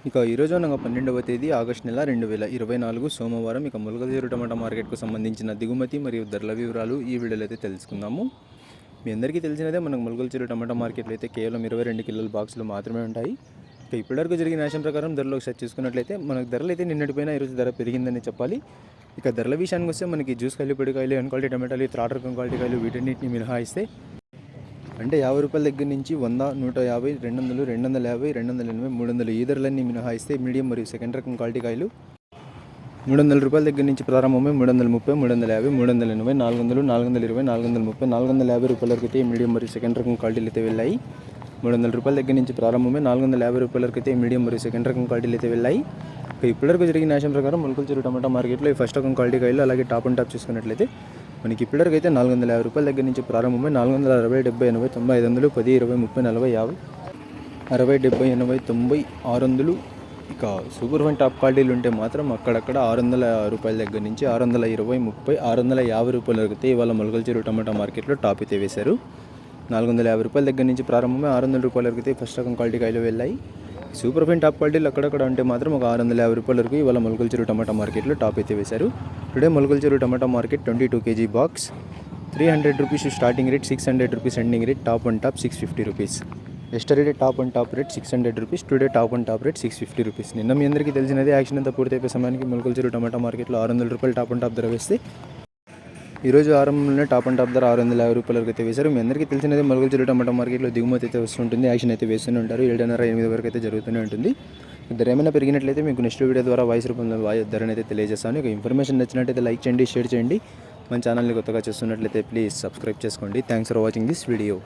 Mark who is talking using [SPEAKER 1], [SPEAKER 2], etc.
[SPEAKER 1] ఇక ఈరోజు అనగా 12వ తేదీ ఆగస్టు నెల 2024 సోమవారం. ఇక ములగజీరు టమాటా మార్కెట్కు సంబంధించిన దిగుమతి మరియు ధరల వివరాలు ఈ వీడియోలో అయితే తెలుసుకుందాము. మీ అందరికీ తెలిసినదే, మనకు ములగజీరు టమాటా మార్కెట్లో అయితే కేవలం 22 కిలోల బాక్సులు మాత్రమే ఉంటాయి. ఇక ఇప్పటివరకు జరిగిన న్యాయం ప్రకారం ధరలు ఒకసారి చూసుకున్నట్లయితే మనకు ధరలు అయితే నిన్నటిపైన ఈరోజు ధర పెరిగిందని చెప్పాలి. ఇక ధరల విషయానికి వస్తే మనకి జ్యూస్ కాయలు, పొడికాయలు, ఎన్ క్వాలిటీ టమాటాలు, థర్డ్ రకం క్వాలిటీ కాయలు వీటన్నిటిని మినహాయిస్తే అంటే 50 రూపాయల దగ్గర నుంచి 100, 150, 200, 250, 280, 300 ఈ ధరలన్నీ మినహాయిస్తే మీడియం మరియు సెకండ్ రకం క్వాలిటీ కాయలు 300 రూపాయల దగ్గర నుంచి ప్రారంభమై 330, 350, 380, 400, 420, 430, 450 రూపాయల వరకు అయితే మీడియం మరియు సెకండ్ రకం క్వాలిటీలు అయితే వెళ్ళాయి. 300 రూపాయల దగ్గర నుంచి ప్రారంభమై 450 రూపాయల వరకు అయితే మీడియం మరియు సెకండ్ రకం క్వాలిటీలు అయితే వెళ్ళాయి. ఇప్పటివరకు జరిగిన న్యాయం ప్రకారం ములకల్చెరువు టమాటా మార్కెట్లో ఈ ఫస్ట్ రకం క్వాలిటీ కాయలు అలాగే టాప్ అండ్ టాప్ చూసుకున్నట్లయితే మనకి ఇప్పటివరకు అయితే 450 రూపాయల దగ్గర నుంచి ప్రారంభమై 460, 70, 80, 90, 500, 10, 20, 30, 40, 50, 60, 70, 80, 90, 600. ఇక సూపర్ ఫైన్ టాప్ క్వాలిటీలు ఉంటే మాత్రం అక్కడక్కడ 600 రూపాయల దగ్గర నుంచి 620, 30, 650 రూపాయల వరకు అయితే ఇవాళ ములకల్చెరువు టమాటా మార్కెట్లో టాప్ అయితే వేశారు. 450 రూపాయల దగ్గర నుంచి ప్రారంభమై 600 రూపాయల వరకు అయితే ఫస్ట్ రకం క్వాలిటీ కాయలు వెళ్ళాయి. సూపర్ ఫైన్ టాప్ క్వాలిటీలు అక్కడక్కడ ఉంటే మాత్రం ఒక 650 రూపాయల వరకు ఇవాళ ములకల్చెరువు టమాటా మార్కెట్లో టాప్ అయితే వేశారు. Today Mulakalacheruvu tomato market 22 kg box 300 rupees starting rate, 600 rupees ending rate, top and top 650 rupees. Yesterday top and top rate 600 rupees, today top and top rate 650 rupees. నిన్న మీ అందరికీ తెలిసినదే, యాక్షన్ అంతా పూర్తయిపోయే సమయానికి ములకల్చెరువు టమాటా మార్కెట్లో 600 రూపాయలు టాప్ అండ్ టాప్ ధర వేస్తే ఈరోజు ఆరంభంలోనే టాప్ అండ్ టాప్ ధర 650 రూపాయల వరకు అయితే వేశారు. మీ అందరికీ తెలిసినదే, ములకల్చెరువు టమాటా మార్కెట్లో దిగుమతి అయితే వస్తుంటుంది, యాక్షన్ అయితే వేస్తూనే ఉంటారు. 7:30, 8 వరకు అయితే జరుగుతూనే ఉంటుంది. ధర ఏమైనా పెరిగినట్లయితే మీకు నెక్స్ట్ వీడియో ద్వారా వాయిస్ రూపంలో ధరను అయితే తెలియజేస్తాను. ఇక ఇన్ఫర్మేషన్ నచ్చినట్టయితే లైక్ చేయండి, షేర్ చేయండి. మన ఛానల్ని కొత్తగా చూస్తున్నట్లయితే ప్లీజ్ సబ్స్క్రైబ్ చేసుకోండి. Thanks for watching this video.